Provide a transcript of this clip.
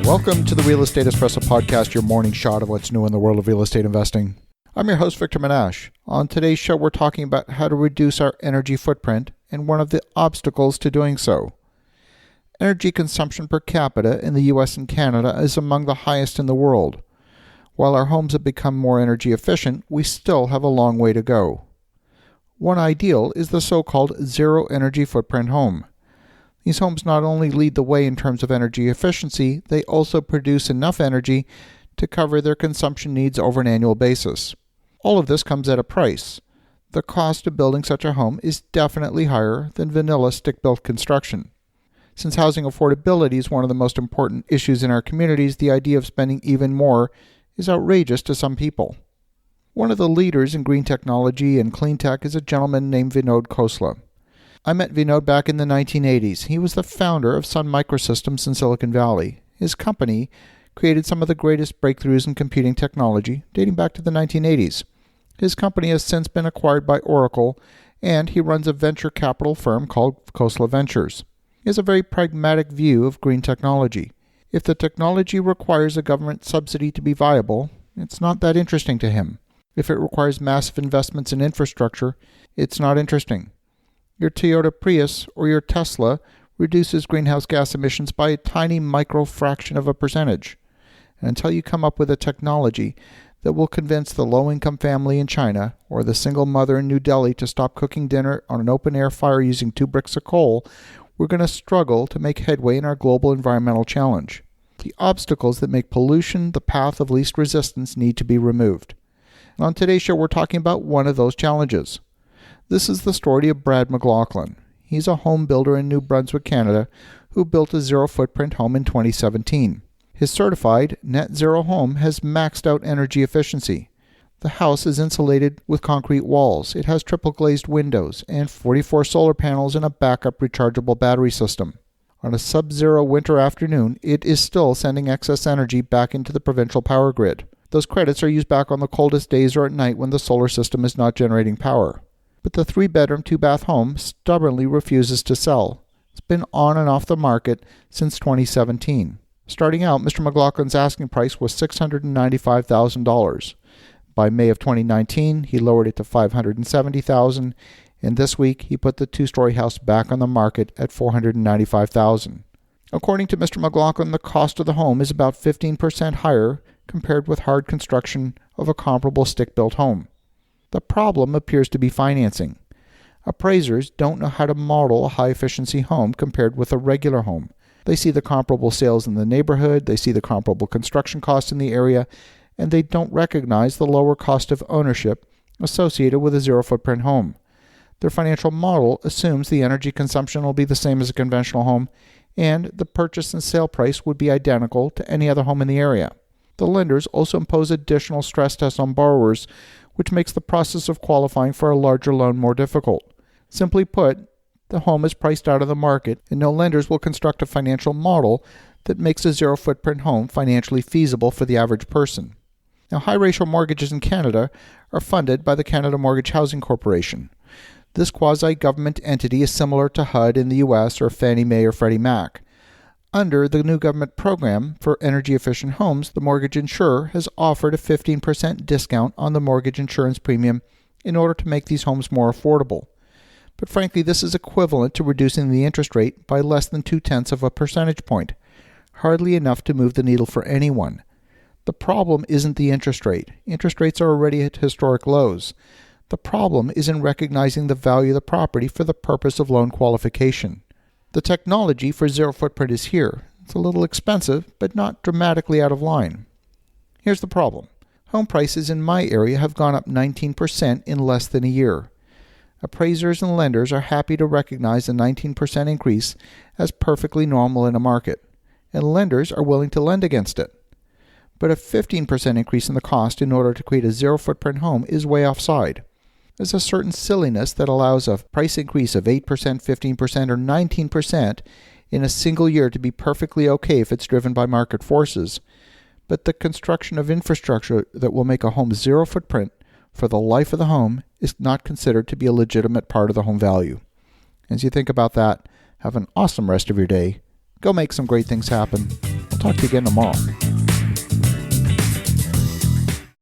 Welcome to the Real Estate Espresso Podcast, your morning shot of what's new in the world of real estate investing. I'm your host, Victor Menashe. On today's show, we're talking about how to reduce our energy footprint and one of the obstacles to doing so. Energy consumption per capita in the US and Canada is among the highest in the world. While our homes have become more energy efficient, we still have a long way to go. One ideal is the so-called zero energy footprint home. These homes not only lead the way in terms of energy efficiency, they also produce enough energy to cover their consumption needs over an annual basis. All of this comes at a price. The cost of building such a home is definitely higher than vanilla stick-built construction. Since housing affordability is one of the most important issues in our communities, the idea of spending even more is outrageous to some people. One of the leaders in green technology and clean tech is a gentleman named Vinod Khosla. I met Vinod back in the 1980s. He was the founder of Sun Microsystems in Silicon Valley. His company created some of the greatest breakthroughs in computing technology, dating back to the 1980s. His company has since been acquired by Oracle, and he runs a venture capital firm called Khosla Ventures. He has a very pragmatic view of green technology. If the technology requires a government subsidy to be viable, it's not that interesting to him. If it requires massive investments in infrastructure, it's not interesting. Your Toyota Prius or your Tesla reduces greenhouse gas emissions by a tiny micro fraction of a percentage. And until you come up with a technology that will convince the low-income family in China or the single mother in New Delhi to stop cooking dinner on an open-air fire using 2 bricks of coal, we're going to struggle to make headway in our global environmental challenge. The obstacles that make pollution the path of least resistance need to be removed. And on today's show, we're talking about one of those challenges. This is the story of Brad McLaughlin. He's a home builder in New Brunswick, Canada, who built a zero-footprint home in 2017. His certified net zero home has maxed out energy efficiency. The house is insulated with concrete walls. It has triple glazed windows and 44 solar panels and a backup rechargeable battery system. On a sub-zero winter afternoon, it is still sending excess energy back into the provincial power grid. Those credits are used back on the coldest days or at night when the solar system is not generating power. But the 3-bedroom, 2-bath home stubbornly refuses to sell. It's been on and off the market since 2017. Starting out, Mr. McLaughlin's asking price was $695,000. By May of 2019, he lowered it to $570,000, and this week he put the 2-story house back on the market at $495,000. According to Mr. McLaughlin, the cost of the home is about 15% higher compared with hard construction of a comparable stick-built home. The problem appears to be financing. Appraisers don't know how to model a high-efficiency home compared with a regular home. They see the comparable sales in the neighborhood, they see the comparable construction costs in the area, and they don't recognize the lower cost of ownership associated with a zero-footprint home. Their financial model assumes the energy consumption will be the same as a conventional home, and the purchase and sale price would be identical to any other home in the area. The lenders also impose additional stress tests on borrowers, which makes the process of qualifying for a larger loan more difficult. Simply put, the home is priced out of the market, and no lenders will construct a financial model that makes a zero-footprint home financially feasible for the average person. Now, high-ratio mortgages in Canada are funded by the Canada Mortgage Housing Corporation. This quasi-government entity is similar to HUD in the US or Fannie Mae or Freddie Mac. Under the new government program for energy-efficient homes, the mortgage insurer has offered a 15% discount on the mortgage insurance premium in order to make these homes more affordable. But frankly, this is equivalent to reducing the interest rate by less than 0.2 of a percentage point, hardly enough to move the needle for anyone. The problem isn't the interest rate. Interest rates are already at historic lows. The problem is in recognizing the value of the property for the purpose of loan qualification. The technology for zero footprint is here. It's a little expensive, but not dramatically out of line. Here's the problem. Home prices in my area have gone up 19% in less than a year. Appraisers and lenders are happy to recognize a 19% increase as perfectly normal in a market, and lenders are willing to lend against it. But a 15% increase in the cost in order to create a zero-footprint home is way offside. There's a certain silliness that allows a price increase of 8%, 15%, or 19% in a single year to be perfectly okay if it's driven by market forces. But the construction of infrastructure that will make a home zero footprint for the life of the home is not considered to be a legitimate part of the home value. As you think about that, have an awesome rest of your day. Go make some great things happen. talk to you again tomorrow.